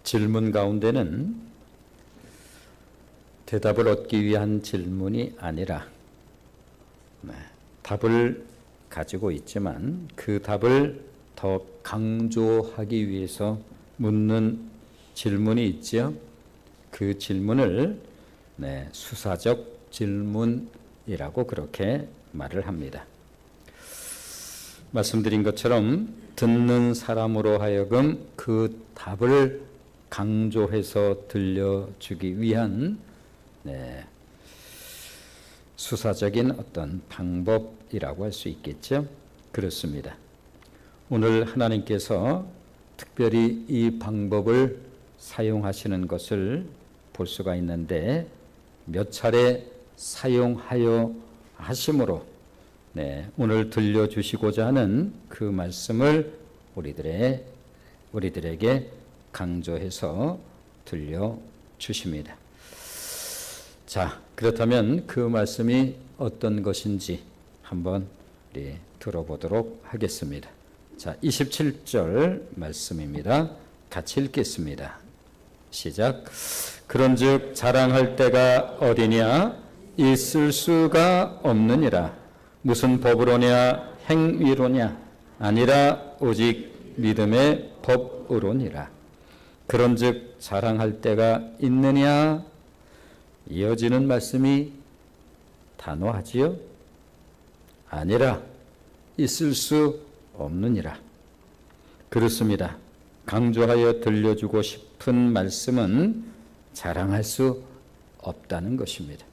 질문 가운데는 대답을 얻기 위한 질문이 아니라 답을 가지고 있지만 그 답을 더 강조하기 위해서 묻는 질문이 있죠. 그 질문을 수사적 질문이라고 그렇게 말을 합니다. 말씀드린 것처럼 듣는 사람으로 하여금 그 답을 강조해서 들려주기 위한 수사적인 어떤 방법이라고 할 수 있겠죠. 그렇습니다. 오늘 하나님께서 특별히 이 방법을 사용하시는 것을 볼 수가 있는데 몇 차례 사용하여 하심으로 오늘 들려주시고자 하는 그 말씀을 우리들에게 강조해서 들려주십니다. 자, 그렇다면 그 말씀이 어떤 것인지 한번 우리 들어보도록 하겠습니다. 자, 27절 말씀입니다. 같이 읽겠습니다. 시작. 그런즉 자랑할 때가 어디냐? 있을 수가 없느니라. 무슨 법으로냐? 행위로냐? 아니라 오직 믿음의 법으로니라. 그런즉 자랑할 때가 있느냐? 이어지는 말씀이 단호하지요? 아니라 있을 수 없느니라. 그렇습니다. 강조하여 들려주고 싶은 말씀은 자랑할 수 없다는 것입니다.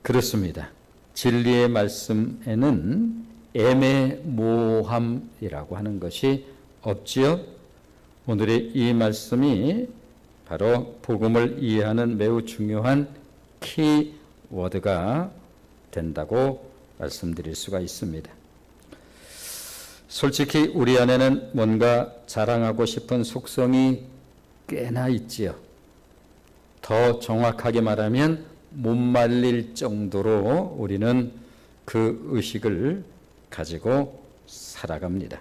그렇습니다. 진리의 말씀에는 애매모호함이라고 하는 것이 없지요. 오늘의 이 말씀이 바로 복음을 이해하는 매우 중요한 키워드가 된다고 말씀드릴 수가 있습니다. 솔직히 우리 안에는 뭔가 자랑하고 싶은 속성이 꽤나 있지요. 더 정확하게 말하면 못 말릴 정도로 우리는 그 의식을 가지고 살아갑니다.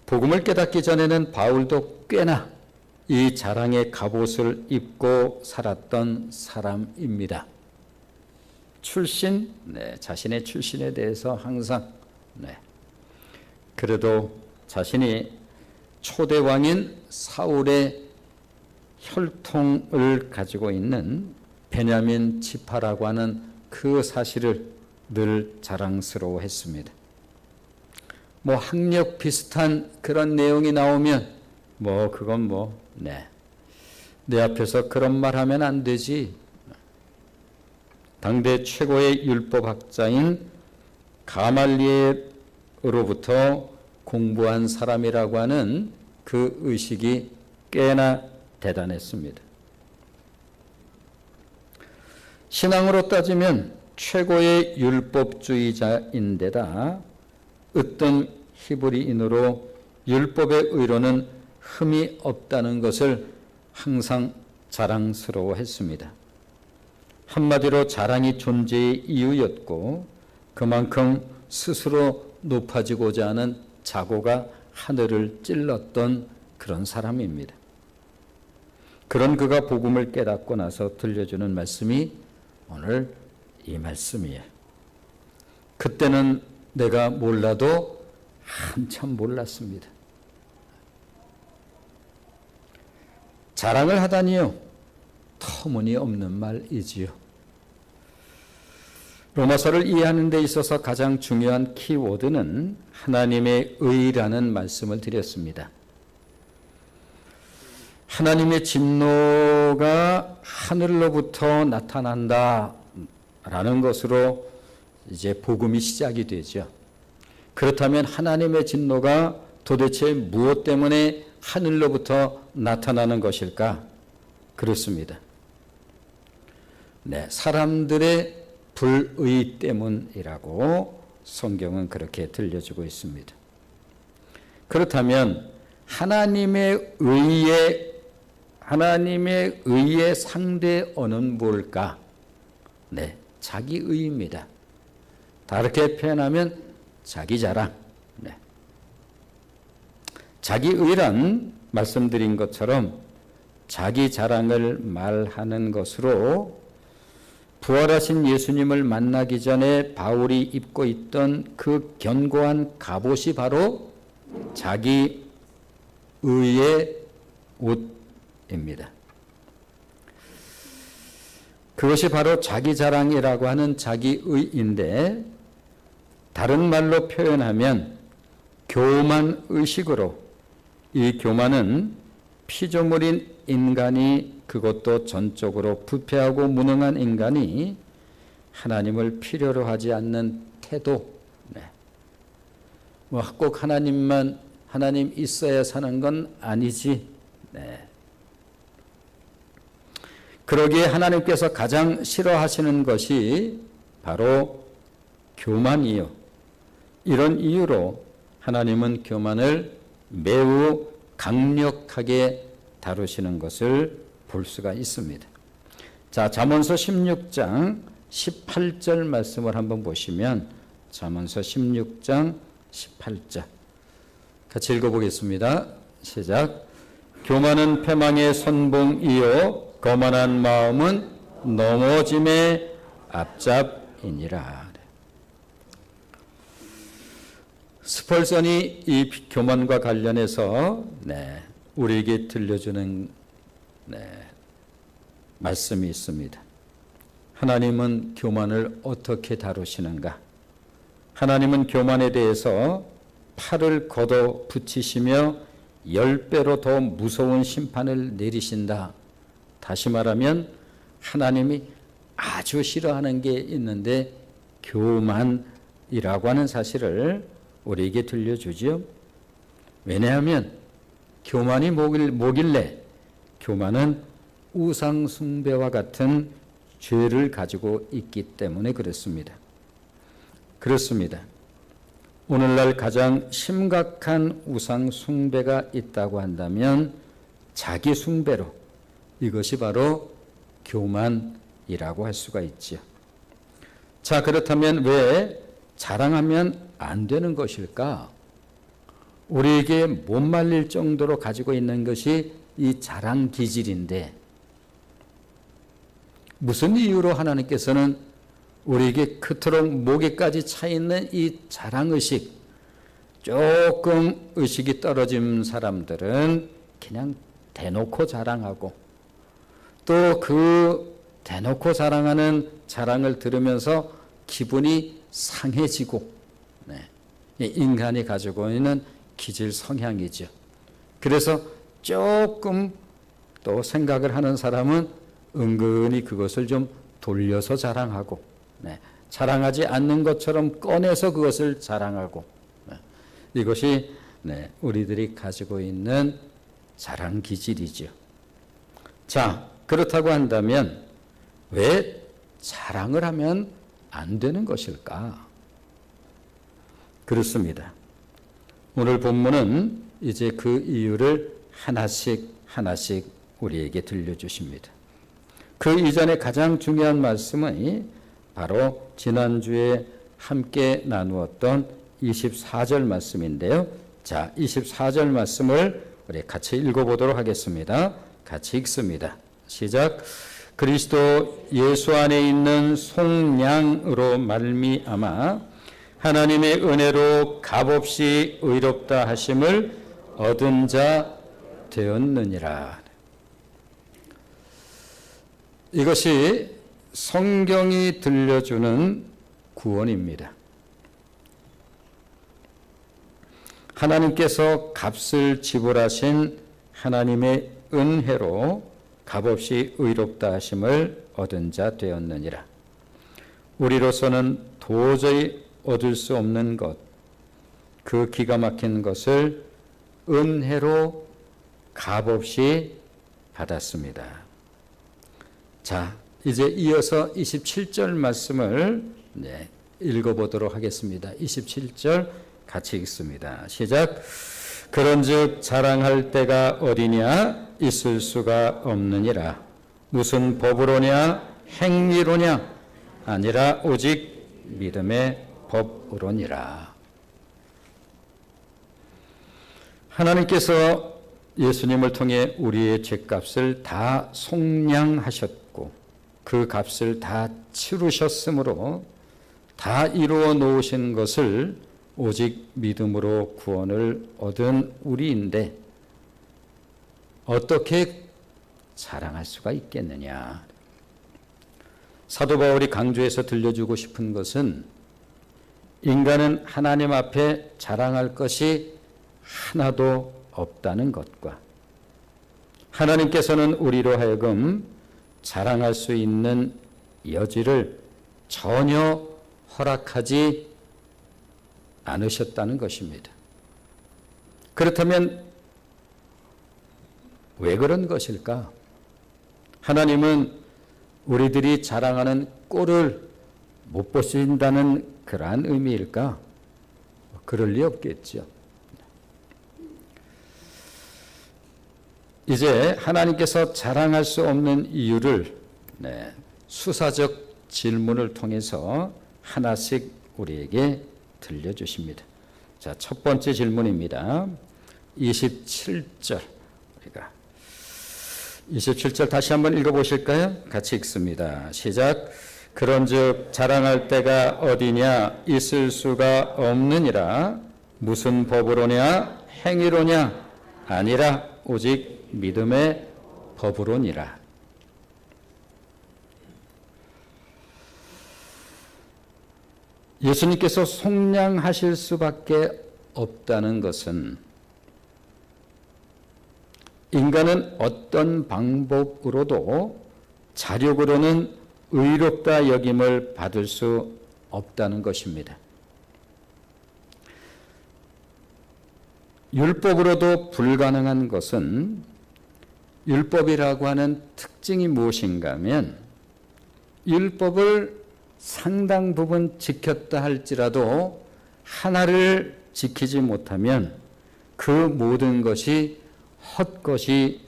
복음을 깨닫기 전에는 바울도 꽤나 이 자랑의 갑옷을 입고 살았던 사람입니다. 자신의 출신에 대해서 항상 그래도 자신이 초대왕인 사울의 혈통을 가지고 있는 베냐민 지파라고 하는 그 사실을 늘 자랑스러워했습니다. 학력 비슷한 그런 내용이 나오면 내 앞에서 그런 말 하면 안 되지. 당대 최고의 율법학자인 가말리엘으로부터 공부한 사람이라고 하는 그 의식이 꽤나 대단했습니다. 신앙으로 따지면 최고의 율법주의자인데다 으뜸 히브리인으로 율법의 의로는 흠이 없다는 것을 항상 자랑스러워했습니다. 한마디로 자랑이 존재의 이유였고 그만큼 스스로 높아지고자 하는 자고가 하늘을 찔렀던 그런 사람입니다. 그런 그가 복음을 깨닫고 나서 들려주는 말씀이 오늘 이 말씀이에요. 그때는 내가 몰라도 한참 몰랐습니다. 자랑을 하다니요. 터무니없는 말이지요. 로마서를 이해하는 데 있어서 가장 중요한 키워드는 하나님의 의라는 말씀을 드렸습니다. 하나님의 진노가 하늘로부터 나타난다 라는 것으로 이제 복음이 시작이 되죠. 그렇다면 하나님의 진노가 도대체 무엇 때문에 하늘로부터 나타나는 것일까? 그렇습니다. 사람들의 불의 때문이라고 성경은 그렇게 들려주고 있습니다. 그렇다면 하나님의 의의 상대어는 뭘까? 자기 의입니다. 다르게 표현하면 자기 자랑. 자기의란 말씀드린 것처럼 자기 자랑을 말하는 것으로 부활하신 예수님을 만나기 전에 바울이 입고 있던 그 견고한 갑옷이 바로 자기 의의 옷입니다. 그것이 바로 자기 자랑이라고 하는 자기의인데, 다른 말로 표현하면 교만 의식으로, 이 교만은 피조물인 인간이, 그것도 전적으로 부패하고 무능한 인간이 하나님을 필요로 하지 않는 태도, 꼭 하나님 있어야 사는 건 아니지. 그러기에 하나님께서 가장 싫어하시는 것이 바로 교만이요. 이런 이유로 하나님은 교만을 매우 강력하게 다루시는 것을 볼 수가 있습니다. 자, 잠언서 16장 18절 말씀을 한번 보시면, 잠언서 16장 18절 같이 읽어보겠습니다. 시작. 교만은 패망의 선봉이요 거만한 마음은 넘어짐의 앞잡이니라. 스펄전이 이 교만과 관련해서 우리에게 들려주는 말씀이 있습니다. 하나님은 교만을 어떻게 다루시는가? 하나님은 교만에 대해서 팔을 걷어 붙이시며 10배로 더 무서운 심판을 내리신다. 다시 말하면 하나님이 아주 싫어하는 게 있는데 교만이라고 하는 사실을 우리에게 들려주지요. 왜냐하면 교만이 뭐길래? 교만은 우상 숭배와 같은 죄를 가지고 있기 때문에 그렇습니다. 오늘날 가장 심각한 우상 숭배가 있다고 한다면 자기 숭배로, 이것이 바로 교만이라고 할 수가 있죠. 자, 그렇다면 왜 자랑하면 안 되는 것일까? 우리에게 못 말릴 정도로 가지고 있는 것이 이 자랑 기질인데, 무슨 이유로 하나님께서는 우리에게 그토록 목에까지 차 있는 이 자랑의식, 조금 의식이 떨어진 사람들은 그냥 대놓고 자랑하고, 또 그 대놓고 자랑하는 자랑을 들으면서 기분이 상해지고, 인간이 가지고 있는 기질 성향이죠. 그래서 조금 또 생각을 하는 사람은 은근히 그것을 좀 돌려서 자랑하고, 자랑하지 않는 것처럼 꺼내서 그것을 자랑하고, 이것이 우리들이 가지고 있는 자랑 기질이죠. 자, 그렇다고 한다면 왜 자랑을 하면 안 되는 것일까? 그렇습니다. 오늘 본문은 이제 그 이유를 하나씩 우리에게 들려주십니다. 그 이전에 가장 중요한 말씀은 바로 지난주에 함께 나누었던 24절 말씀인데요. 자, 24절 말씀을 우리 같이 읽어보도록 하겠습니다. 같이 읽습니다. 시작. 그리스도 예수 안에 있는 속량으로 말미암아 하나님의 은혜로 값없이 의롭다 하심을 얻은 자 되었느니라. 이것이 성경이 들려주는 구원입니다. 하나님께서 값을 지불하신 하나님의 은혜로 값없이 의롭다 하심을 얻은 자 되었느니라. 우리로서는 도저히 얻을 수 없는 것, 그 기가 막힌 것을 은혜로 값없이 받았습니다. 자, 이제 이어서 27절 말씀을 읽어보도록 하겠습니다. 27절 같이 읽습니다. 시작. 그런즉 자랑할 때가 어디냐? 있을 수가 없느니라. 무슨 법으로냐? 행위로냐? 아니라 오직 믿음의 법으로니라. 하나님께서 예수님을 통해 우리의 죄값을 다 속량하셨고 그 값을 다 치르셨으므로 다 이루어 놓으신 것을 오직 믿음으로 구원을 얻은 우리인데 어떻게 자랑할 수가 있겠느냐. 사도 바울이 강조해서 들려주고 싶은 것은 인간은 하나님 앞에 자랑할 것이 하나도 없다는 것과 하나님께서는 우리로 하여금 자랑할 수 있는 여지를 전혀 허락하지 않으셨다는 것입니다. 그렇다면 왜 그런 것일까? 하나님은 우리들이 자랑하는 꼴을 못 보신다는 그러한 의미일까? 그럴 리 없겠죠. 이제 하나님께서 자랑할 수 없는 이유를 수사적 질문을 통해서 하나씩 우리에게 들려주십니다. 자, 첫 번째 질문입니다. 27절. 우리가 27절 다시 한번 읽어보실까요? 같이 읽습니다. 시작. 그런즉 자랑할 때가 어디냐? 있을 수가 없느니라. 무슨 법으로냐? 행위로냐? 아니라 오직 믿음의 법으로니라. 예수님께서 속량하실 수밖에 없다는 것은 인간은 어떤 방법으로도 자력으로는 의롭다 여김을 받을 수 없다는 것입니다. 율법으로도 불가능한 것은 율법이라고 하는 특징이 무엇인가 하면 율법을 상당 부분 지켰다 할지라도 하나를 지키지 못하면 그 모든 것이 헛것이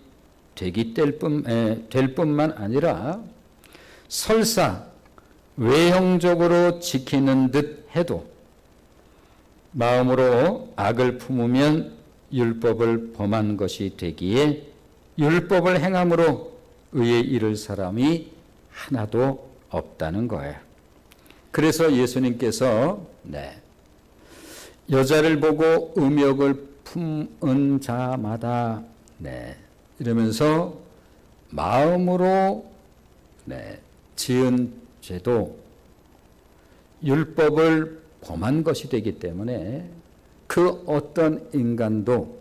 될 뿐만 아니라 설사 외형적으로 지키는 듯 해도 마음으로 악을 품으면 율법을 범한 것이 되기에 율법을 행함으로 의에 이를 사람이 하나도 없다는 거예요. 그래서 예수님께서 여자를 보고 음욕을 품은 자마다 이러면서 마음으로 지은 죄도 율법을 범한 것이 되기 때문에 그 어떤 인간도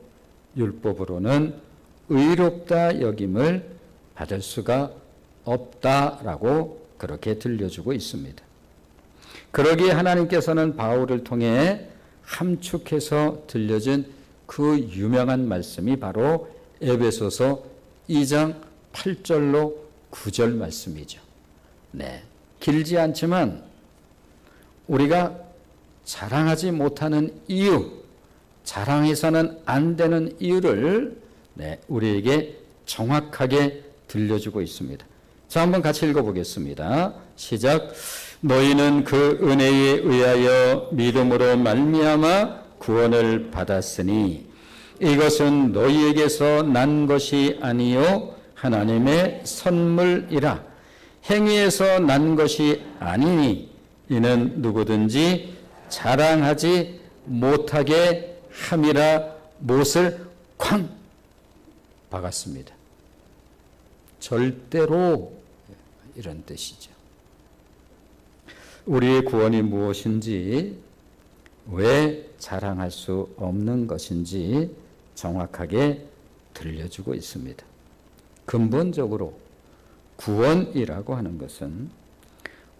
율법으로는 의롭다 여김을 받을 수가 없다라고 그렇게 들려주고 있습니다. 그러기에 하나님께서는 바울을 통해 함축해서 들려준 그 유명한 말씀이 바로 에베소서 2장 8절로 9절 말씀이죠. 길지 않지만 우리가 자랑하지 못하는 이유, 자랑해서는 안 되는 이유를 우리에게 정확하게 들려주고 있습니다. 자, 한번 같이 읽어보겠습니다. 시작. 너희는 그 은혜에 의하여 믿음으로 말미암아 구원을 받았으니 이것은 너희에게서 난 것이 아니요 하나님의 선물이라. 행위에서 난 것이 아니니 이는 누구든지 자랑하지 못하게 함이라. 못을 쾅 박았습니다. 절대로 이런 뜻이죠. 우리의 구원이 무엇인지, 왜 자랑할 수 없는 것인지 정확하게 들려주고 있습니다. 근본적으로 구원이라고 하는 것은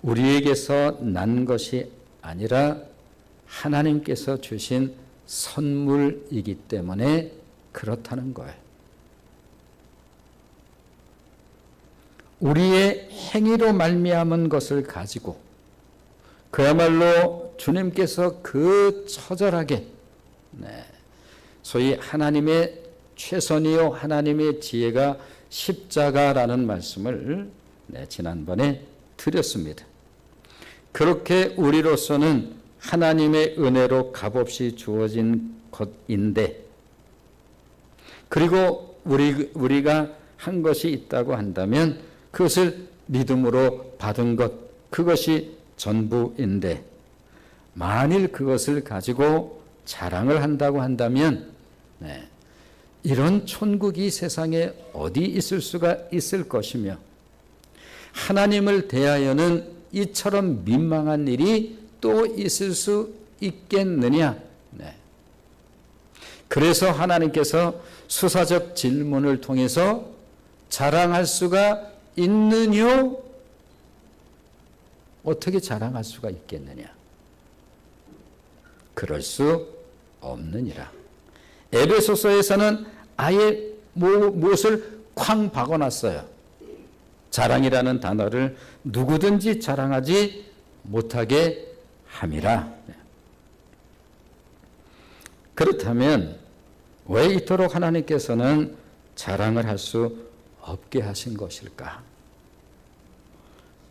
우리에게서 난 것이 아니라 하나님께서 주신 선물이기 때문에 그렇다는 거예요. 우리의 행위로 말미암은 것을 가지고 그야말로 주님께서 그 처절하게 소위 하나님의 최선이요 하나님의 지혜가 십자가라는 말씀을 지난번에 드렸습니다. 그렇게 우리로서는 하나님의 은혜로 값없이 주어진 것인데 그리고 우리가 한 것이 있다고 한다면 그것을 믿음으로 받은 것, 그것이 전부인데, 만일 그것을 가지고 자랑을 한다고 한다면 이런 천국이 세상에 어디 있을 수가 있을 것이며, 하나님을 대하여는 이처럼 민망한 일이 또 있을 수 있겠느냐. 그래서 하나님께서 수사적 질문을 통해서 자랑할 수가 있느뇨? 어떻게 자랑할 수가 있겠느냐? 그럴 수 없느니라. 에베소서에서는 아예 무엇을 쾅 박아놨어요. 자랑이라는 단어를 누구든지 자랑하지 못하게 함이라. 그렇다면 왜 이토록 하나님께서는 자랑을 할 수 없게 하신 것일까?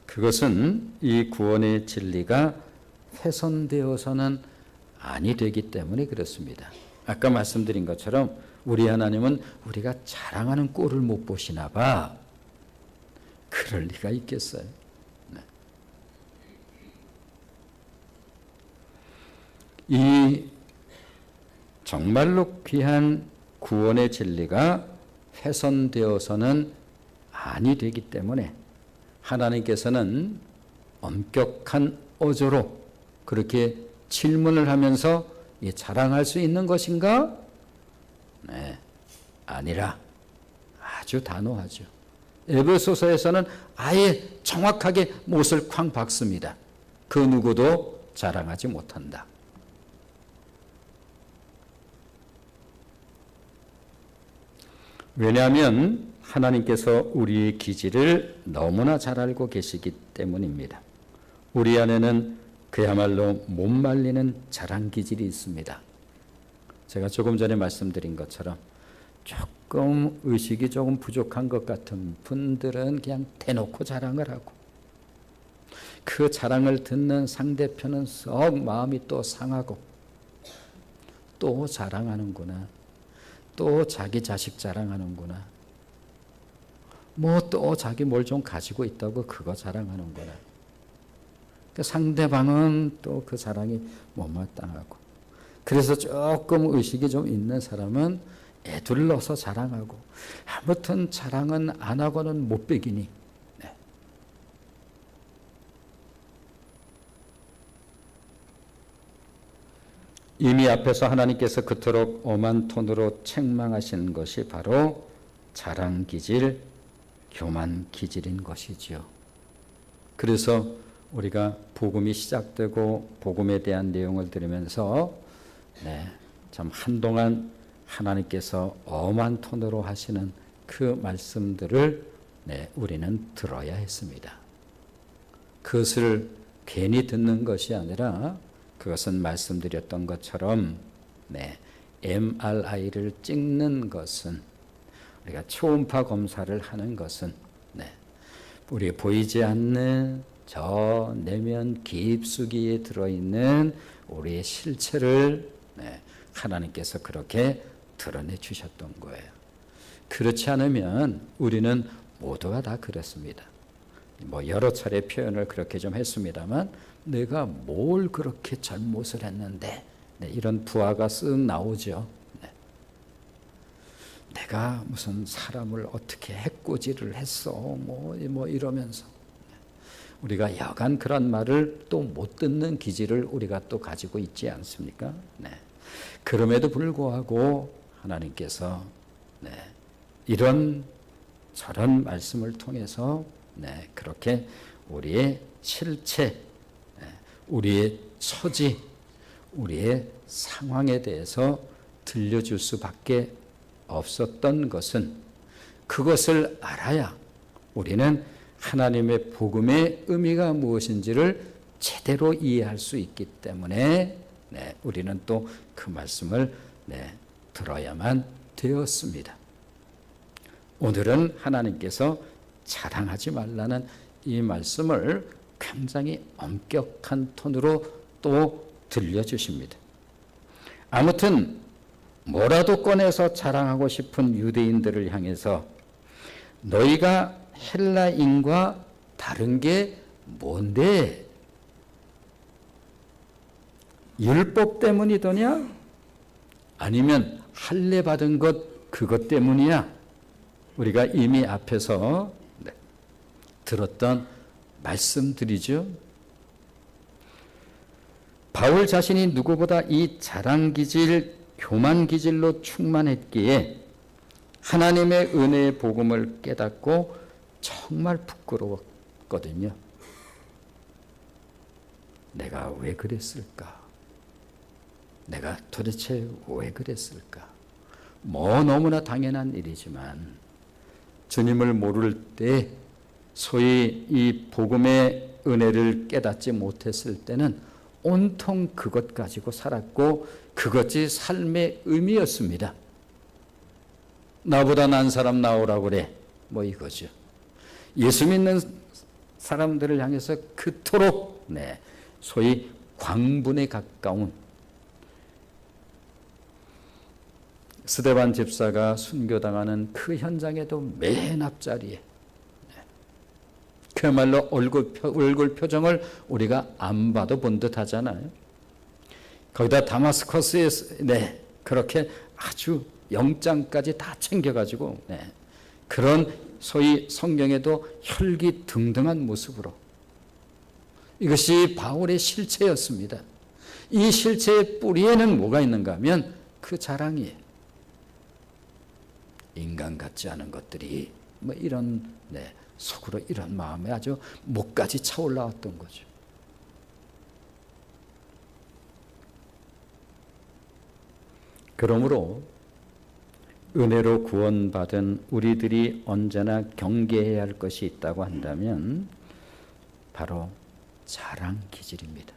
그것은 이 구원의 진리가 훼손되어서는 아니 되기 때문에 그렇습니다. 아까 말씀드린 것처럼 우리 하나님은 우리가 자랑하는 꼴을 못 보시나 봐. 그럴 리가 있겠어요? 이 정말로 귀한 구원의 진리가 훼손되어서는 아니 되기 때문에 하나님께서는 엄격한 어조로 그렇게 질문을 하면서 자랑할 수 있는 것인가? 아니라 아주 단호하죠. 에베소서에서는 아예 정확하게 못을 쾅 박습니다. 그 누구도 자랑하지 못한다. 왜냐하면 하나님께서 우리의 기질을 너무나 잘 알고 계시기 때문입니다. 우리 안에는 그야말로 못 말리는 자랑 기질이 있습니다. 제가 조금 전에 말씀드린 것처럼 조금 의식이 조금 부족한 것 같은 분들은 그냥 대놓고 자랑을 하고, 그 자랑을 듣는 상대편은 썩 마음이 또 상하고, 또 자랑하는구나, 또 자기 자식 자랑하는구나, 뭐 또 자기 뭘 좀 가지고 있다고 그거 자랑하는구나. 상대방은 또 그 자랑이 못마땅하고, 그래서 조금 의식이 좀 있는 사람은 애둘러서 자랑하고, 아무튼 자랑은 안 하고는 못 베기니. 이미 앞에서 하나님께서 그토록 엄한 톤으로 책망하신 것이 바로 자랑 기질, 교만 기질인 것이지요. 그래서 우리가 복음이 시작되고 복음에 대한 내용을 들으면서 참 한동안 하나님께서 엄한 톤으로 하시는 그 말씀들을 우리는 들어야 했습니다. 그것을 괜히 듣는 것이 아니라 그것은 말씀드렸던 것처럼 MRI를 찍는 것은, 우리가 초음파 검사를 하는 것은 우리 보이지 않는 저 내면 깊숙이에 들어있는 우리의 실체를 하나님께서 그렇게 드러내 주셨던 거예요. 그렇지 않으면 우리는 모두가 다 그렇습니다. 뭐 여러 차례 표현을 그렇게 좀 했습니다만, 내가 뭘 그렇게 잘못을 했는데, 이런 부하가 쓱 나오죠. 내가 무슨 사람을 어떻게 해코지를 했어, 뭐 이러면서 우리가 여간 그런 말을 또 못 듣는 기질을 우리가 또 가지고 있지 않습니까? 그럼에도 불구하고 하나님께서 이런 저런 말씀을 통해서 그렇게 우리의 실체, 우리의 처지, 우리의 상황에 대해서 들려줄 수밖에 없었던 것은, 그것을 알아야 우리는 하나님의 복음의 의미가 무엇인지를 제대로 이해할 수 있기 때문에 우리는 또 그 말씀을 들어야만 되었습니다. 오늘은 하나님께서 자랑하지 말라는 이 말씀을 굉장히 엄격한 톤으로 또 들려주십니다. 아무튼 뭐라도 꺼내서 자랑하고 싶은 유대인들을 향해서 너희가 헬라인과 다른 게 뭔데? 율법 때문이더냐? 아니면 할례 받은 것 그것 때문이야? 우리가 이미 앞에서 들었던 말씀들이죠. 바울 자신이 누구보다 이 자랑기질, 교만기질로 충만했기에 하나님의 은혜의 복음을 깨닫고 정말 부끄러웠거든요. 내가 왜 그랬을까? 내가 도대체 왜 그랬을까? 뭐 너무나 당연한 일이지만 주님을 모를 때 소위 이 복음의 은혜를 깨닫지 못했을 때는 온통 그것 가지고 살았고 그것이 삶의 의미였습니다. 나보다 난 사람 나오라고 그래. 뭐 이거죠. 예수 믿는 사람들을 향해서 그토록 소위 광분에 가까운 스데반 집사가 순교당하는 그 현장에도 맨 앞자리에 그야말로 얼굴 표정을 우리가 안 봐도 본 듯 하잖아요. 거기다 다마스커스에 그렇게 아주 영장까지 다 챙겨가지고 그런 소위 성경에도 혈기등등한 모습으로 이것이 바울의 실체였습니다. 이 실체의 뿌리에는 뭐가 있는가 하면 그 자랑이에요. 인간 같지 않은 것들이 뭐 이런 속으로 이런 마음에 아주 목까지 차올라왔던 거죠. 그러므로 은혜로 구원받은 우리들이 언제나 경계해야 할 것이 있다고 한다면 바로 자랑 기질입니다.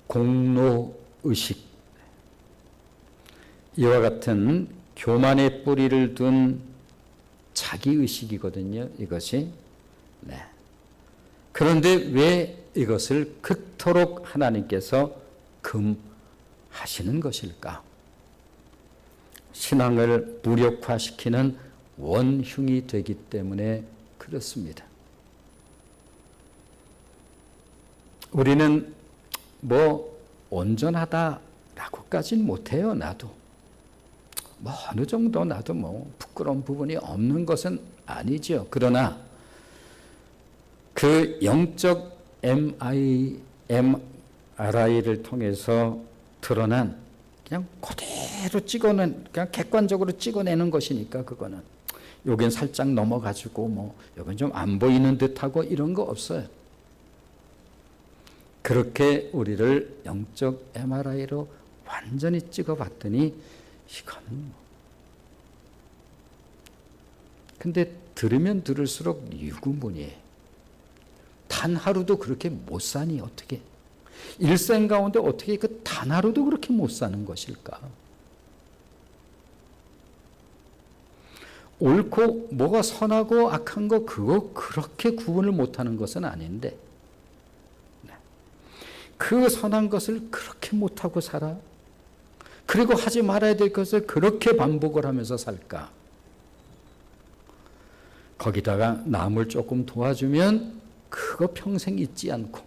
공로의식, 이와 같은 교만의 뿌리를 둔 자기의식이거든요. 이것이. 그런데 왜 이것을 그토록 하나님께서 금하시는 것일까? 신앙을 무력화시키는 원흉이 되기 때문에 그렇습니다. 우리는 뭐 온전하다라고까지는 못해요. 나도. 뭐 어느 정도 나도 뭐 부끄러운 부분이 없는 것은 아니죠. 그러나 그 영적 MRI를 통해서 드러난 그냥 그대로 찍어낸, 그냥 객관적으로 찍어내는 것이니까 그거는 여긴 살짝 넘어가지고 뭐 여긴 좀 안 보이는 듯하고 이런 거 없어요. 그렇게 우리를 영적 MRI로 완전히 찍어봤더니 이거는 뭐. 근데 들으면 들을수록 유구무늬해. 단 하루도 그렇게 못 사니 어떻게? 일생 가운데 어떻게 그 단 하루도 그렇게 못 사는 것일까? 옳고 뭐가 선하고 악한 거 그거 그렇게 구분을 못하는 것은 아닌데 그 선한 것을 그렇게 못하고 살아? 그리고 하지 말아야 될 것을 그렇게 반복을 하면서 살까? 거기다가 남을 조금 도와주면 그거 평생 잊지 않고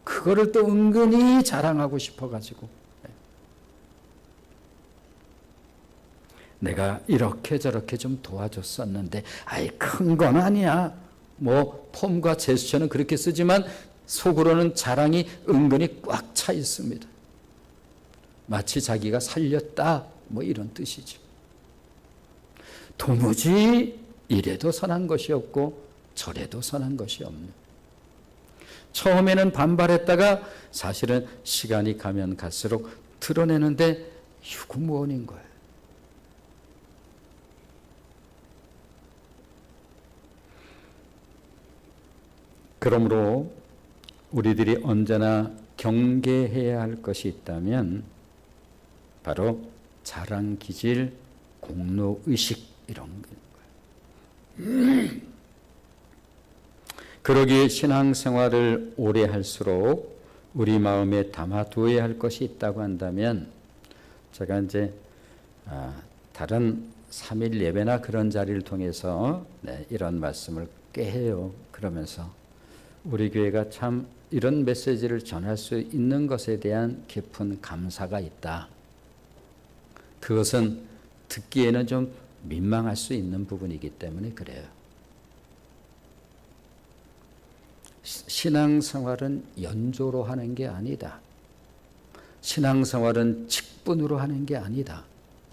그거를 또 은근히 자랑하고 싶어가지고 내가 이렇게 저렇게 좀 도와줬었는데 아이 큰 건 아니야. 뭐 폼과 제스처는 그렇게 쓰지만 속으로는 자랑이 은근히 꽉 차 있습니다. 마치 자기가 살렸다 뭐 이런 뜻이죠. 도무지 이래도 선한 것이 없고 저래도 선한 것이 없는. 처음에는 반발했다가 사실은 시간이 가면 갈수록 드러내는데 유구무원인 거예요. 그러므로 우리들이 언제나 경계해야 할 것이 있다면 바로 자랑기질, 공로의식 이런 거예요. 그러기에 신앙생활을 오래 할수록 우리 마음에 담아두어야 할 것이 있다고 한다면, 제가 이제 다른 3일 예배나 그런 자리를 통해서 이런 말씀을 꽤 해요. 그러면서 우리 교회가 참 이런 메시지를 전할 수 있는 것에 대한 깊은 감사가 있다. 그것은 듣기에는 좀 민망할 수 있는 부분이기 때문에 그래요. 신앙생활은 연조로 하는 게 아니다. 신앙생활은 직분으로 하는 게 아니다.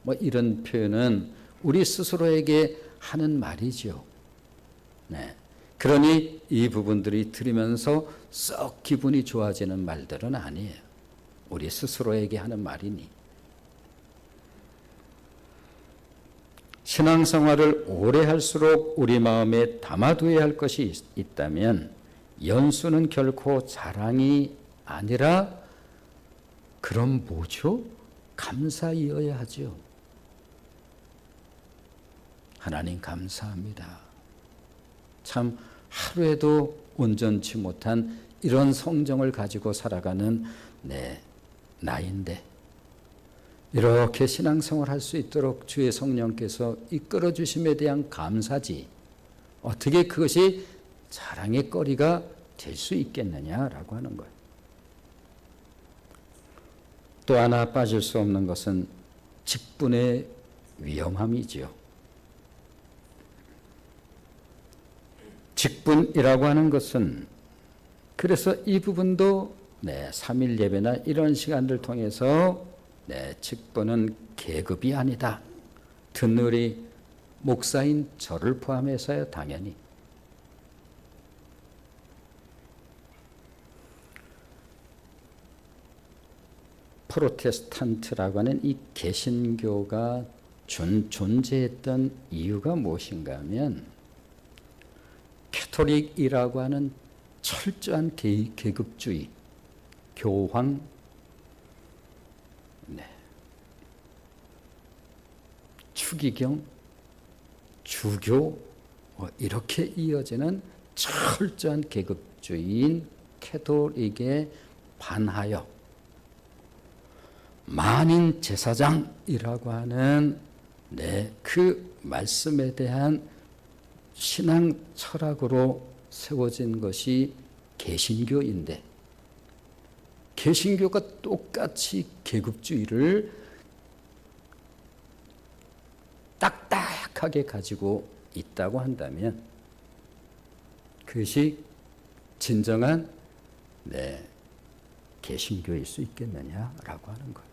뭐 이런 표현은 우리 스스로에게 하는 말이죠. 네. 그러니 이 부분들이 들으면서 썩 기분이 좋아지는 말들은 아니에요. 우리 스스로에게 하는 말이니. 신앙생활을 오래 할수록 우리 마음에 담아두어야 할 것이 있다면 연수는 결코 자랑이 아니라 그럼 뭐죠? 감사이어야 하죠. 하나님 감사합니다. 참 하루에도 온전치 못한 이런 성정을 가지고 살아가는 내 나인데 이렇게 신앙생활 할 수 있도록 주의 성령께서 이끌어 주심에 대한 감사지 어떻게 그것이 자랑의 거리가 될 수 있겠느냐라고 하는 거예요. 또 하나 빠질 수 없는 것은 직분의 위험함이지요. 직분이라고 하는 것은 그래서 이 부분도 3일 예배나 이런 시간들 통해서 직분은 계급이 아니다. 듣누리 목사인 저를 포함해서요. 당연히. 프로테스탄트라고 하는 이 개신교가 존재했던 이유가 무엇인가 하면 캐톨릭이라고 하는 철저한 계급주의, 교황, 추기경, 주교 이렇게 이어지는 철저한 계급주의인 캐톨릭에 반하여 만인 제사장이라고 하는 그 말씀에 대한 신앙 철학으로 세워진 것이 개신교인데 개신교가 똑같이 계급주의를 딱딱하게 가지고 있다고 한다면 그것이 진정한 개신교일 수 있겠느냐라고 하는 거예요.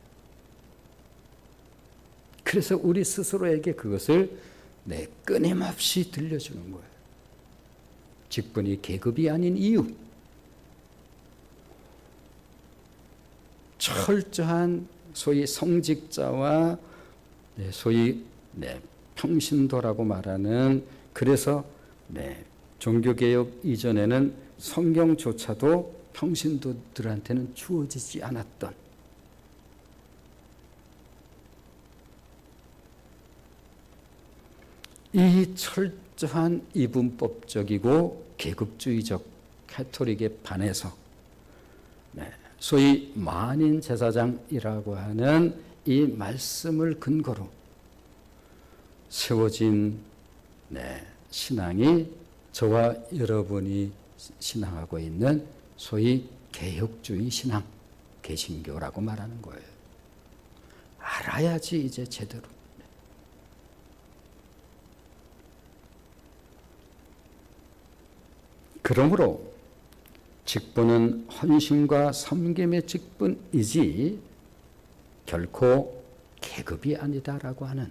그래서 우리 스스로에게 그것을 끊임없이 들려주는 거예요. 직분이 계급이 아닌 이유. 철저한 소위 성직자와 소위 평신도라고 말하는 그래서 종교개혁 이전에는 성경조차도 평신도들한테는 주어지지 않았던 이 철저한 이분법적이고 계급주의적 캐톨릭에 반해서 소위 만인 제사장이라고 하는 이 말씀을 근거로 세워진 신앙이 저와 여러분이 신앙하고 있는 소위 개혁주의 신앙, 개신교라고 말하는 거예요. 알아야지 이제 제대로. 그러므로 직분은 헌신과 섬김의 직분이지 결코 계급이 아니다라고 하는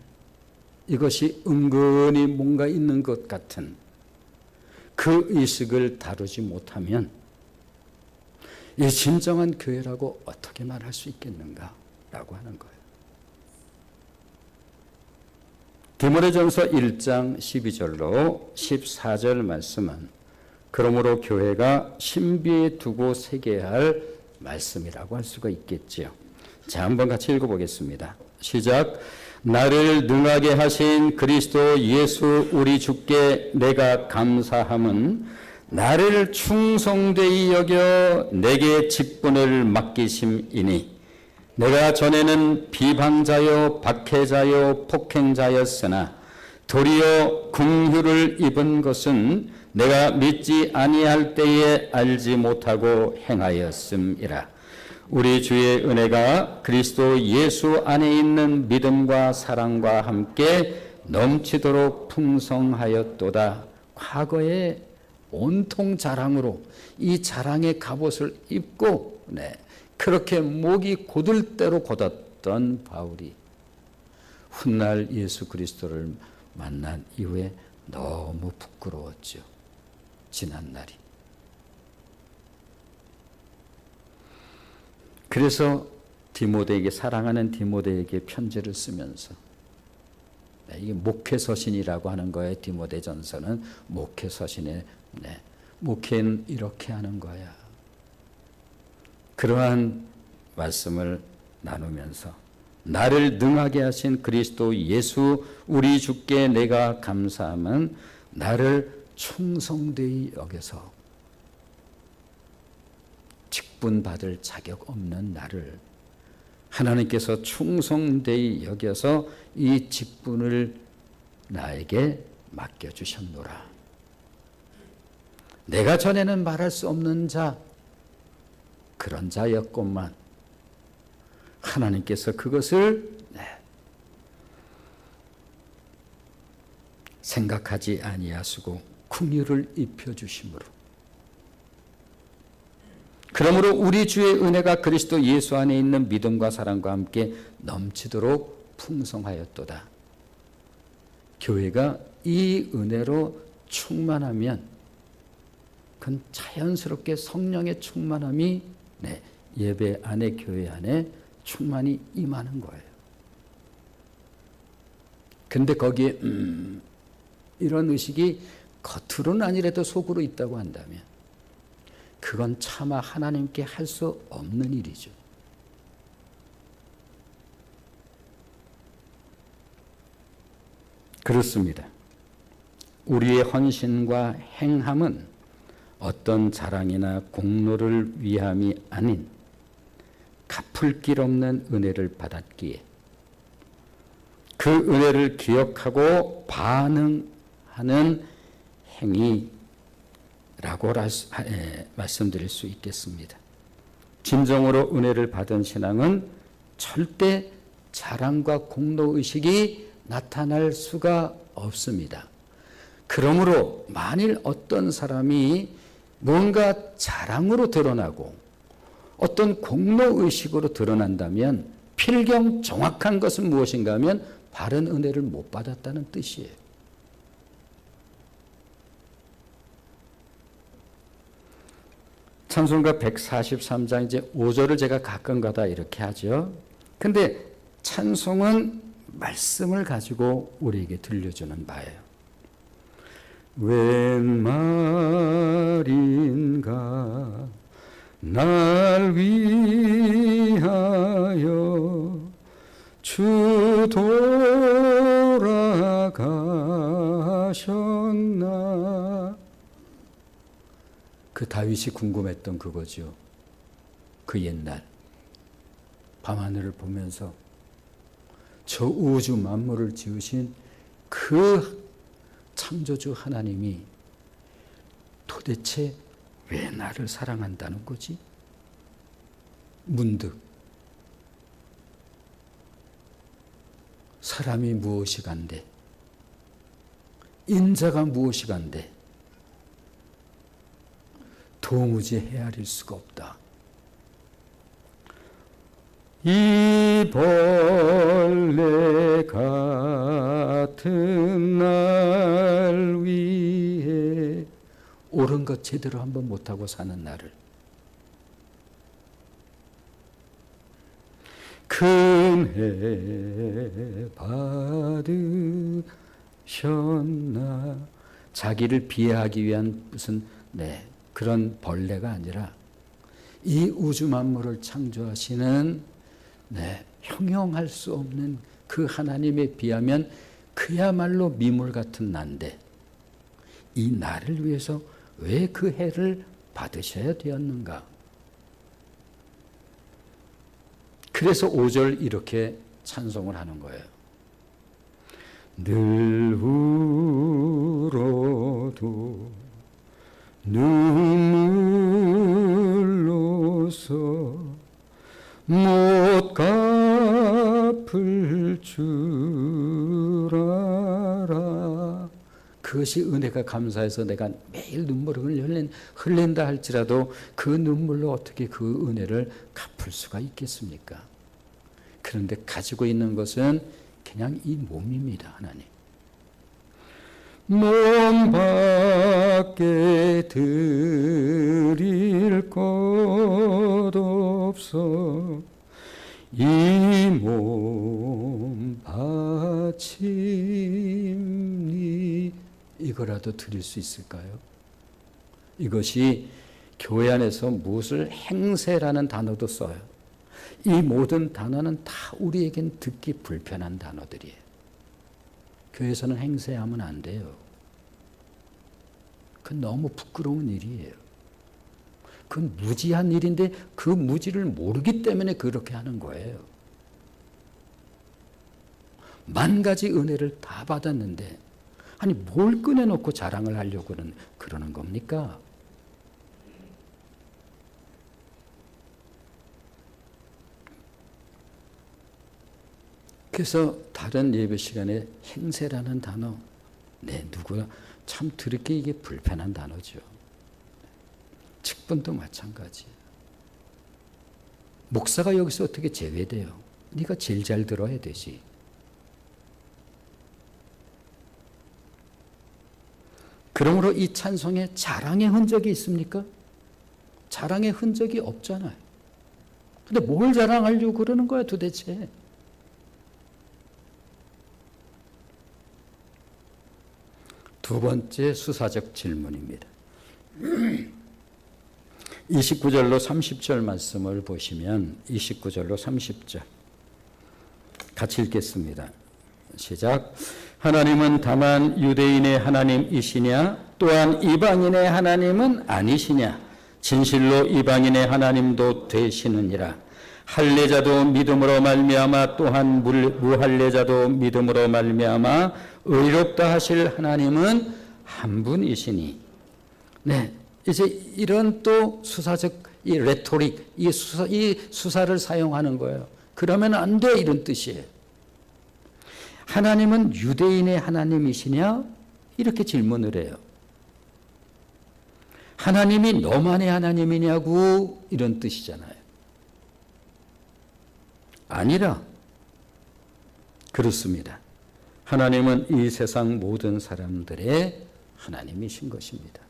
이것이 은근히 뭔가 있는 것 같은 그 의식을 다루지 못하면 이 진정한 교회라고 어떻게 말할 수 있겠는가라고 하는 거예요. 디모데전서 1장 12절로 14절 말씀은 그러므로 교회가 신비에 두고 새겨야 할 말씀이라고 할 수가 있겠지요. 자, 한번 같이 읽어보겠습니다. 시작. 나를 능하게 하신 그리스도 예수 우리 주께 내가 감사함은 나를 충성되이 여겨 내게 직분을 맡기심이니 내가 전에는 비방자요 박해자요 폭행자였으나 도리어 긍휼을 입은 것은 내가 믿지 아니할 때에 알지 못하고 행하였음이라. 우리 주의 은혜가 그리스도 예수 안에 있는 믿음과 사랑과 함께 넘치도록 풍성하였도다. 과거에 온통 자랑으로 이 자랑의 갑옷을 입고 그렇게 목이 곧을 대로 곧었던 바울이 훗날 예수 그리스도를 만난 이후에 너무 부끄러웠죠. 지난 날이. 그래서 디모데에게, 사랑하는 디모데에게 편지를 쓰면서, 이게 목회서신이라고 하는 거예요. 디모데전서는 목회서신에, 목회는 이렇게 하는 거야. 그러한 말씀을 나누면서 나를 능하게 하신 그리스도 예수 우리 주께 내가 감사함은 나를 충성되이 여겨서 직분 받을 자격 없는 나를 하나님께서 충성되이 여겨서 이 직분을 나에게 맡겨주셨노라. 내가 전에는 말할 수 없는 자, 그런 자였건만 하나님께서 그것을 생각하지 아니하시고 긍휼을 입혀주심으로, 그러므로 우리 주의 은혜가 그리스도 예수 안에 있는 믿음과 사랑과 함께 넘치도록 풍성하였도다. 교회가 이 은혜로 충만하면 그건 자연스럽게 성령의 충만함이 예배 안에, 교회 안에 충만히 임하는 거예요. 근데 거기에 이런 의식이 겉으로는 아니라도 속으로 있다고 한다면 그건 차마 하나님께 할 수 없는 일이죠. 그렇습니다. 우리의 헌신과 행함은 어떤 자랑이나 공로를 위함이 아닌 갚을 길 없는 은혜를 받았기에 그 은혜를 기억하고 반응하는 행위라고 말씀드릴 수 있겠습니다. 진정으로 은혜를 받은 신앙은 절대 자랑과 공로의식이 나타날 수가 없습니다. 그러므로 만일 어떤 사람이 뭔가 자랑으로 드러나고 어떤 공로의식으로 드러난다면 필경 정확한 것은 무엇인가 하면 바른 은혜를 못 받았다는 뜻이에요. 찬송가 143장 이제 5절을 제가 가끔가다 이렇게 하죠. 근데 찬송은 말씀을 가지고 우리에게 들려주는 바예요. 웬 말인가 날 위하여 주 돌아가셨나. 그 다윗이 궁금했던 그거죠. 그 옛날 밤하늘을 보면서 저 우주 만물을 지으신 그 창조주 하나님이 도대체 왜 나를 사랑한다는 거지? 문득 사람이 무엇이간데, 인자가 무엇이간데 도무지 헤아릴 수가 없다. 이 벌레 같은 날 위해 옳은 것 제대로 한번 못하고 사는 나를 큰 해 받으셨나. 자기를 비하하기 위한 무슨 그런 벌레가 아니라 이 우주 만물을 창조하시는 형용할 수 없는 그 하나님에 비하면 그야말로 미물 같은 난데 이 나를 위해서 왜 그 해를 받으셔야 되었는가? 그래서 5절 이렇게 찬송을 하는 거예요. 늘 울어도 눈물로서 못 갚을 줄 알아. 그것이 은혜가 감사해서 내가 매일 눈물을 흘린다 할지라도 그 눈물로 어떻게 그 은혜를 갚을 수가 있겠습니까? 그런데 가지고 있는 것은 그냥 이 몸입니다. 하나님. 몸밖에 드릴 것 없어 이 몸 바치니 이거라도 드릴 수 있을까요? 이것이 교회 안에서 무엇을 행세라는 단어도 써요. 이 모든 단어는 다 우리에겐 듣기 불편한 단어들이에요. 교회에서는 행세하면 안 돼요. 그건 너무 부끄러운 일이에요. 그건 무지한 일인데 그 무지를 모르기 때문에 그렇게 하는 거예요. 만 가지 은혜를 다 받았는데 아니 뭘 꺼내놓고 자랑을 하려고 그러는 겁니까? 그래서 다른 예배 시간에 행세라는 단어, 누구나 참 들을게 이게 불편한 단어죠. 직분도 마찬가지예요. 목사가 여기서 어떻게 제외돼요? 네가 제일 잘 들어야 되지. 그러므로 이 찬송에 자랑의 흔적이 있습니까? 자랑의 흔적이 없잖아요. 근데 뭘 자랑하려고 그러는 거야 도대체? 두 번째 수사적 질문입니다. 29절로 30절 말씀을 보시면 29절로 30절 같이 읽겠습니다. 시작. 하나님은 다만 유대인의 하나님이시냐? 또한 이방인의 하나님은 아니시냐? 진실로 이방인의 하나님도 되시느니라. 할례자도 믿음으로 말미암아 또한 무할례자도 믿음으로 말미암아 의롭다 하실 하나님은 한 분이시니. 네, 이제 이런 또 수사적 이 레토릭, 이 수사를 사용하는 거예요. 그러면 안 돼 이런 뜻이에요. 하나님은 유대인의 하나님이시냐? 이렇게 질문을 해요. 하나님이 너만의 하나님이냐고 이런 뜻이잖아요. 아니라 그렇습니다. 하나님은 이 세상 모든 사람들의 하나님이신 것입니다.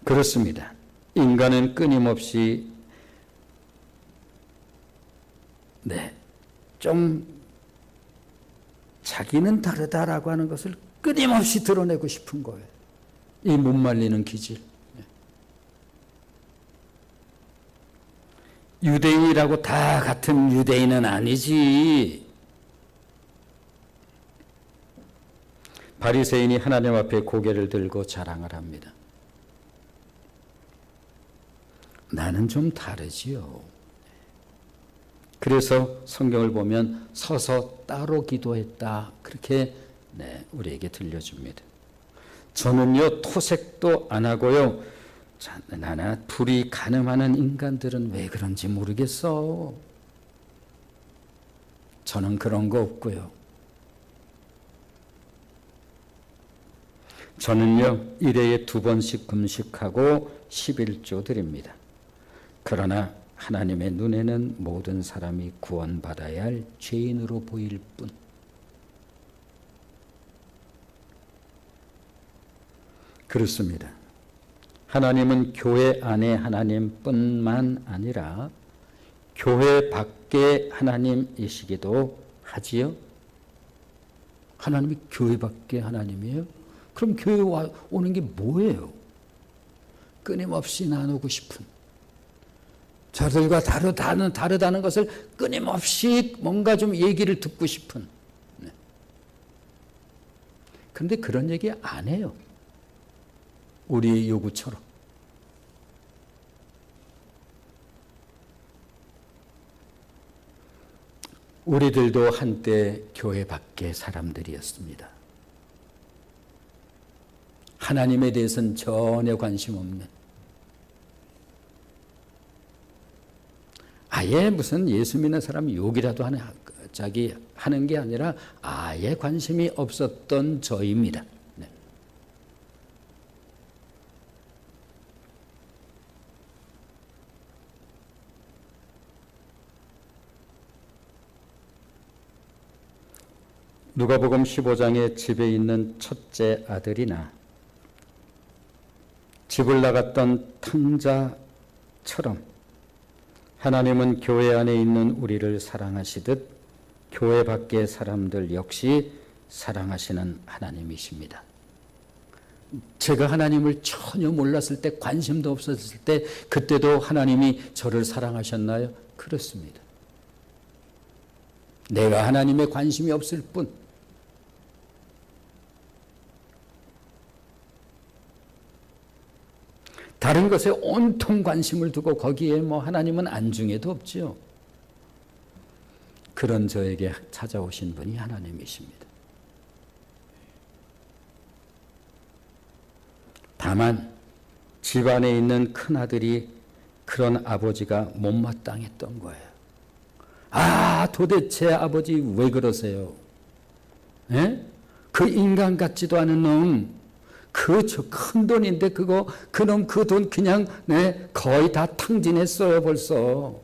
그렇습니다. 인간은 끊임없이 좀 자기는 다르다라고 하는 것을 끊임없이 드러내고 싶은 거예요. 이 못 말리는 기질. 유대인이라고 다 같은 유대인은 아니지. 바리새인이 하나님 앞에 고개를 들고 자랑을 합니다. 나는 좀 다르지요. 그래서 성경을 보면 서서 따로 기도했다. 그렇게 우리에게 들려줍니다. 저는요 토색도 안 하고요. 나나 불이 가늠하는 인간들은 왜 그런지 모르겠어. 저는 그런 거 없고요. 저는요 1회에 2번씩 금식하고 11조 드립니다. 그러나 하나님의 눈에는 모든 사람이 구원받아야 할 죄인으로 보일 뿐. 그렇습니다. 하나님은 교회 안에 하나님뿐만 아니라 교회 밖의 하나님이시기도 하지요. 하나님이 교회 밖의 하나님이에요? 그럼 교회 오는 게 뭐예요? 끊임없이 나누고 싶은, 저들과 다르다는 것을 끊임없이 뭔가 좀 얘기를 듣고 싶은. 그런데 그런 얘기 안 해요. 우리의 요구처럼. 우리들도 한때 교회 밖의 사람들이었습니다. 하나님에 대해서는 전혀 관심 없는, 아예 무슨 예수 믿는 사람 욕이라도 하는 게 아니라 아예 관심이 없었던 저입니다. 네. 누가복음 15장에 집에 있는 첫째 아들이나 집을 나갔던 탕자처럼 하나님은 교회 안에 있는 우리를 사랑하시듯 교회 밖의 사람들 역시 사랑하시는 하나님이십니다. 제가 하나님을 전혀 몰랐을 때, 관심도 없었을 때, 그때도 하나님이 저를 사랑하셨나요? 그렇습니다. 내가 하나님에 관심이 없을 뿐, 다른 것에 온통 관심을 두고 거기에 하나님은 안중에도 없지요. 그런 저에게 찾아오신 분이 하나님이십니다. 다만 집안에 있는 큰아들이 그런 아버지가 못마땅했던 거예요. 도대체 아버지 왜 그러세요? 에? 그 인간 같지도 않은 놈, 큰 돈인데 그놈 그 돈 그냥 거의 다 탕진했어요 벌써.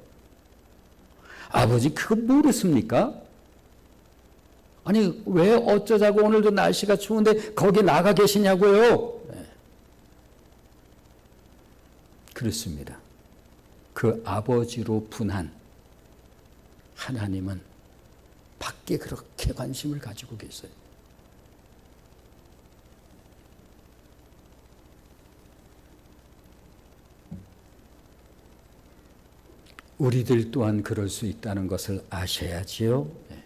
아버지 그거 모르십니까? 아니 왜 어쩌자고 오늘도 날씨가 추운데 거기 나가 계시냐고요? 네. 그렇습니다. 그 아버지로 분한 하나님은 밖에 그렇게 관심을 가지고 계세요. 우리들 또한 그럴 수 있다는 것을 아셔야지요. 네.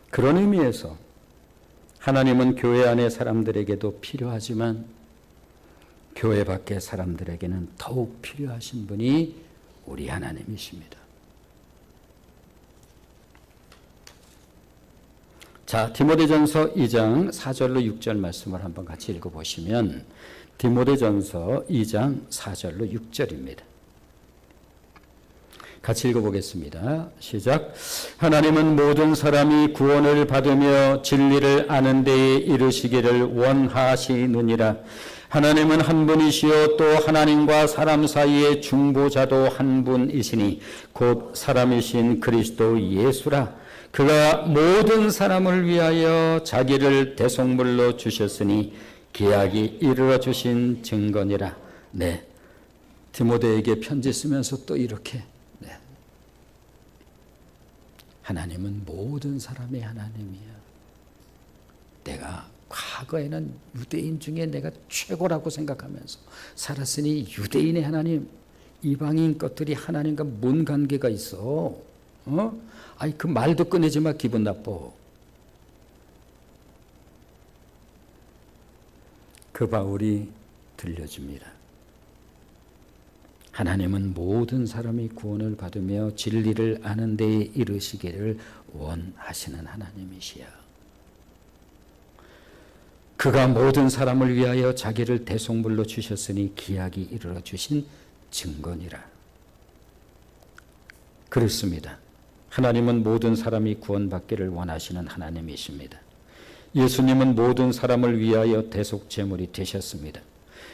그런 의미에서 하나님은 교회 안의 사람들에게도 필요하지만 교회 밖의 사람들에게는 더욱 필요하신 분이 우리 하나님이십니다. 자, 디모데전서 2장 4절로 6절 말씀을 한번 같이 읽어보시면, 디모데전서 2장 4절로 6절입니다. 같이 읽어보겠습니다. 시작. 하나님은 모든 사람이 구원을 받으며 진리를 아는 데에 이르시기를 원하시느니라. 하나님은 한 분이시요 또 하나님과 사람 사이의 중보자도 한 분이시니 곧 사람이신 그리스도 예수라. 그가 모든 사람을 위하여 자기를 대속물로 주셨으니 기약이 이르러 주신 증거니라. 네, 디모데에게 편지 쓰면서 또 이렇게, 네, 하나님은 모든 사람의 하나님이야. 내가 과거에는 유대인 중에 내가 최고라고 생각하면서 살았으니 유대인의 하나님, 이방인 것들이 하나님과 뭔 관계가 있어? 아니 그 말도 꺼내지 마. 기분 나빠. 그 바울이 들려줍니다. 하나님은 모든 사람이 구원을 받으며 진리를 아는 데에 이르시기를 원하시는 하나님이시야. 그가 모든 사람을 위하여 자기를 대속물로 주셨으니 기약이 이르러 주신 증거니라. 그렇습니다. 하나님은 모든 사람이 구원받기를 원하시는 하나님이십니다. 예수님은 모든 사람을 위하여 대속 제물이 되셨습니다.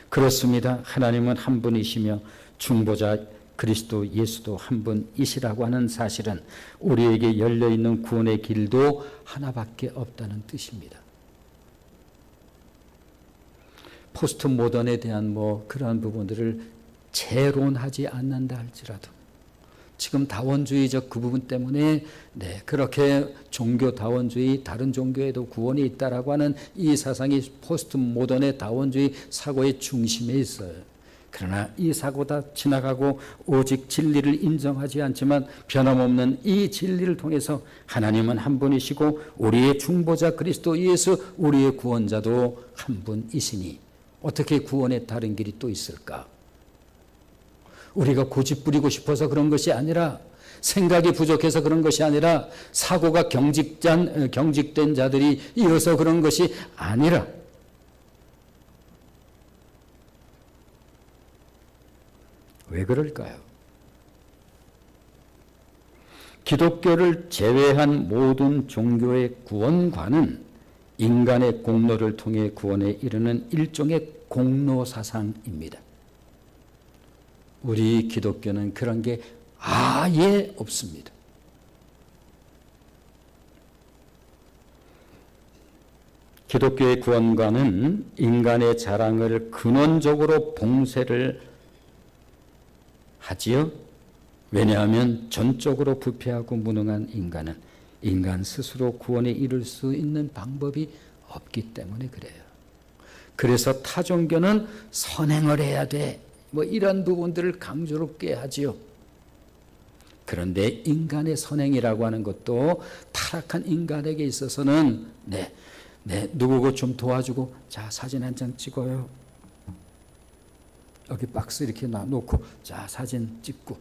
그렇습니다. 하나님은 한 분이시며 중보자 그리스도 예수도 한 분이시라고 하는 사실은 우리에게 열려있는 구원의 길도 하나밖에 없다는 뜻입니다. 포스트 모던에 대한 그러한 부분들을 재론하지 않는다 할지라도 지금 다원주의적 그 부분 때문에 그렇게 종교 다원주의, 다른 종교에도 구원이 있다라고 하는 이 사상이 포스트 모던의 다원주의 사고의 중심에 있어요. 그러나 이 사고 다 지나가고 오직 진리를 인정하지 않지만 변함없는 이 진리를 통해서 하나님은 한 분이시고 우리의 중보자 그리스도 예수 우리의 구원자도 한 분이시니 어떻게 구원의 다른 길이 또 있을까? 우리가 고집부리고 싶어서 그런 것이 아니라 생각이 부족해서 그런 것이 아니라 사고가 경직된 자들이 이어서 그런 것이 아니라 왜 그럴까요? 기독교를 제외한 모든 종교의 구원관은 인간의 공로를 통해 구원에 이르는 일종의 공로 사상입니다. 우리 기독교는 그런 게 아예 없습니다. 기독교의 구원관은 인간의 자랑을 근원적으로 봉쇄를 하지요. 왜냐하면 전적으로 부패하고 무능한 인간은 인간 스스로 구원에 이를 수 있는 방법이 없기 때문에 그래요. 그래서 타종교는 선행을 해야 돼. 이런 부분들을 강조롭게 하지요. 그런데 인간의 선행이라고 하는 것도 타락한 인간에게 있어서는 누구고 좀 도와주고 자 사진 한 장 찍어요. 여기 박스 이렇게 놔놓고 자 사진 찍고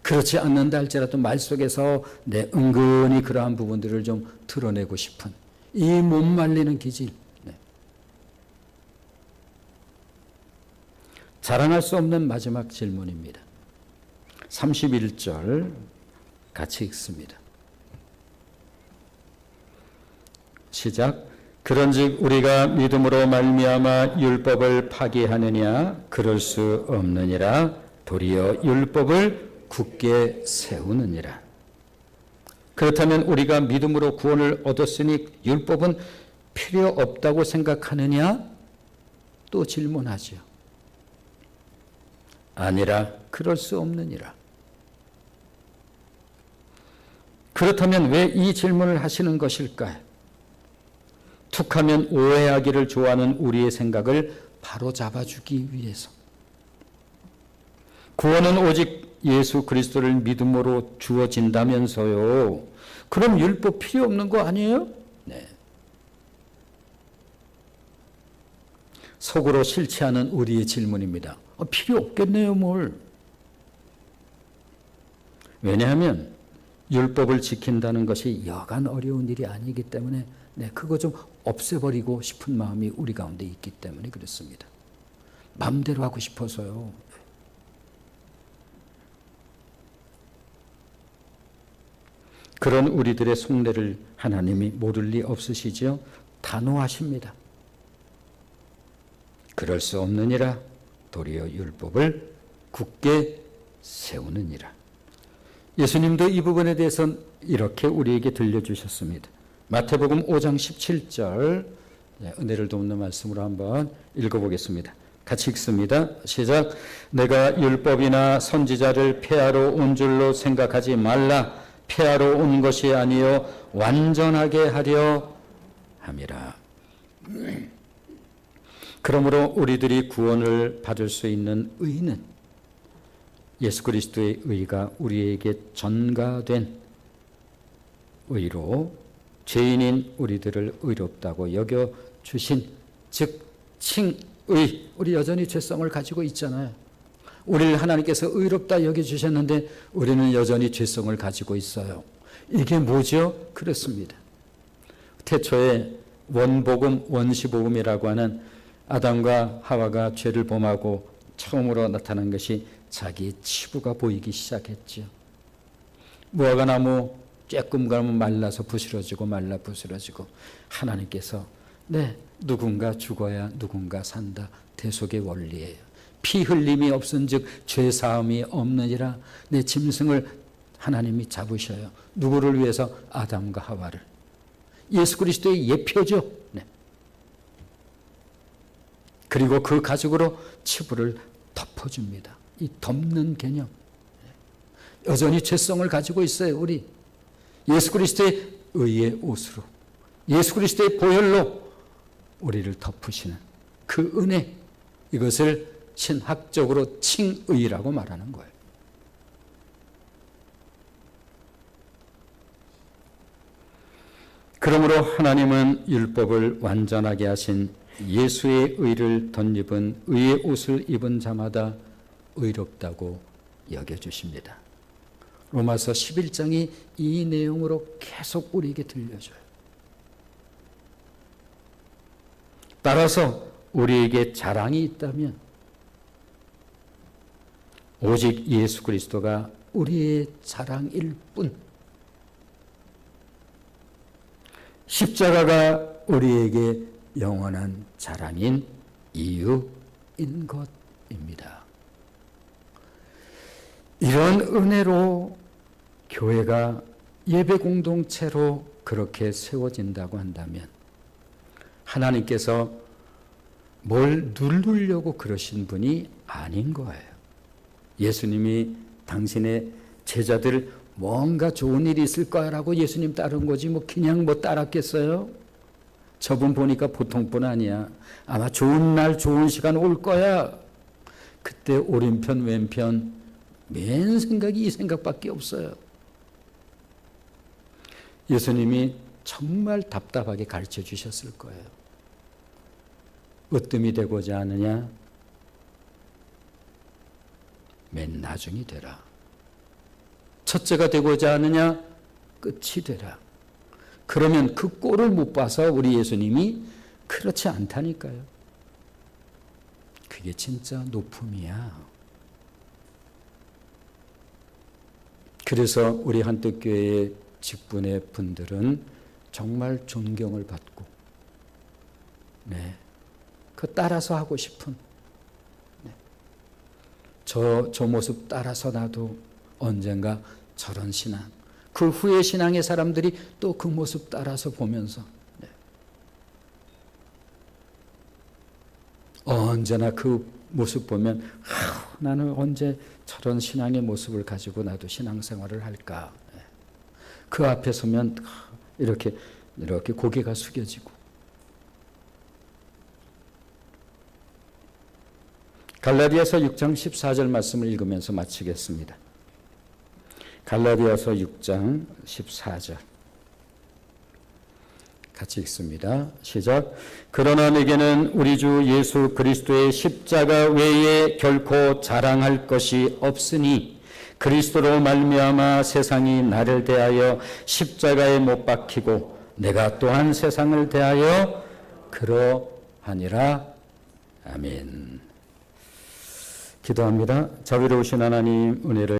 그렇지 않는다 할지라도 말 속에서 은근히 그러한 부분들을 좀 드러내고 싶은 이 못 말리는 기질 자랑할 수 없는 마지막 질문입니다. 31절 같이 읽습니다. 시작. 그런즉 우리가 믿음으로 말미암아 율법을 파기하느냐 그럴 수 없느니라 도리어 율법을 굳게 세우느니라. 그렇다면 우리가 믿음으로 구원을 얻었으니 율법은 필요 없다고 생각하느냐? 또 질문하죠. 아니라 그럴 수 없느니라. 그렇다면 왜 이 질문을 하시는 것일까요? 툭하면 오해하기를 좋아하는 우리의 생각을 바로잡아주기 위해서. 구원은 오직 예수 그리스도를 믿음으로 주어진다면서요. 그럼 율법 필요 없는 거 아니에요? 네. 속으로 싫지 않은 우리의 질문입니다. 필요 없겠네요, 뭘. 왜냐하면 율법을 지킨다는 것이 여간 어려운 일이 아니기 때문에 그거 좀 없애버리고 싶은 마음이 우리 가운데 있기 때문에 그렇습니다. 마음대로 하고 싶어서요. 그런 우리들의 속내를 하나님이 모를 리 없으시지요? 단호하십니다. 그럴 수 없느니라 도리어 율법을 굳게 세우느니라. 예수님도 이 부분에 대해서는 이렇게 우리에게 들려주셨습니다. 마태복음 5장 17절 은혜를 돕는 말씀으로 한번 읽어보겠습니다. 같이 읽습니다. 시작. 내가 율법이나 선지자를 폐하러 온 줄로 생각하지 말라. 폐하러 온 것이 아니요 완전하게 하려 함이라. 그러므로 우리들이 구원을 받을 수 있는 의는 예수 그리스도의 의가 우리에게 전가된 의로 죄인인 우리들을 의롭다고 여겨주신 즉 칭의. 우리 여전히 죄성을 가지고 있잖아요. 우리를 하나님께서 의롭다 여겨주셨는데 우리는 여전히 죄성을 가지고 있어요. 이게 뭐죠? 그렇습니다. 태초에 원복음, 원시복음이라고 하는 아담과 하와가 죄를 범하고 처음으로 나타난 것이 자기의 치부가 보이기 시작했죠. 무화과 나무 쬐끔 가면 말라서 부스러지고 말라 부스러지고 하나님께서 누군가 죽어야 누군가 산다. 대속의 원리예요. 피 흘림이 없은즉 죄 사함이 없느니라. 내 짐승을 하나님이 잡으셔요. 누구를 위해서? 아담과 하와를. 예수 그리스도의 예표죠. 그리고 그 가죽으로 치부를 덮어줍니다. 이 덮는 개념. 여전히 죄성을 가지고 있어요. 우리 예수 그리스도의 의의 옷으로 예수 그리스도의 보혈로 우리를 덮으시는 그 은혜, 이것을 신학적으로 칭의라고 말하는 거예요. 그러므로 하나님은 율법을 완전하게 하신 예수의 의를 덧입은 의의 옷을 입은 자마다 의롭다고 여겨주십니다. 로마서 11장이 이 내용으로 계속 우리에게 들려줘요. 따라서 우리에게 자랑이 있다면 오직 예수 그리스도가 우리의 자랑일 뿐, 십자가가 우리에게 영원한 자랑인 이유인 것입니다. 이런 은혜로 교회가 예배 공동체로 그렇게 세워진다고 한다면 하나님께서 뭘 누르려고 그러신 분이 아닌 거예요. 예수님이 당신의 제자들 뭔가 좋은 일이 있을 거라고 예수님 따른 거지 뭐 그냥 뭐 따랐겠어요? 저분 보니까 보통 분 아니야. 아마 좋은 날 좋은 시간 올 거야. 그때 오른편 왼편 맨 생각이 이 생각밖에 없어요. 예수님이 정말 답답하게 가르쳐 주셨을 거예요. 으뜸이 되고자 하느냐? 맨 나중이 되라. 첫째가 되고자 하느냐? 끝이 되라. 그러면 그 꼴을 못 봐서 우리 예수님이 그렇지 않다니까요. 그게 진짜 높음이야. 그래서 우리 한뜻교회의 직분의 분들은 정말 존경을 받고, 그 따라서 하고 싶은, 저 모습 따라서 나도 언젠가 저런 신앙, 그 후에 신앙의 사람들이 또 그 모습 따라서 보면서 언제나 그 모습 보면 나는 언제 저런 신앙의 모습을 가지고 나도 신앙생활을 할까. 그 앞에 서면 이렇게 고개가 숙여지고. 갈라디아서 6장 14절 말씀을 읽으면서 마치겠습니다. 갈라디아서 6장 14절 같이 읽습니다. 시작. 그러나 내게는 우리 주 예수 그리스도의 십자가 외에 결코 자랑할 것이 없으니 그리스도로 말미암아 세상이 나를 대하여 십자가에 못 박히고 내가 또한 세상을 대하여 그러하니라. 아멘. 기도합니다. 자비로우신 하나님, 은혜를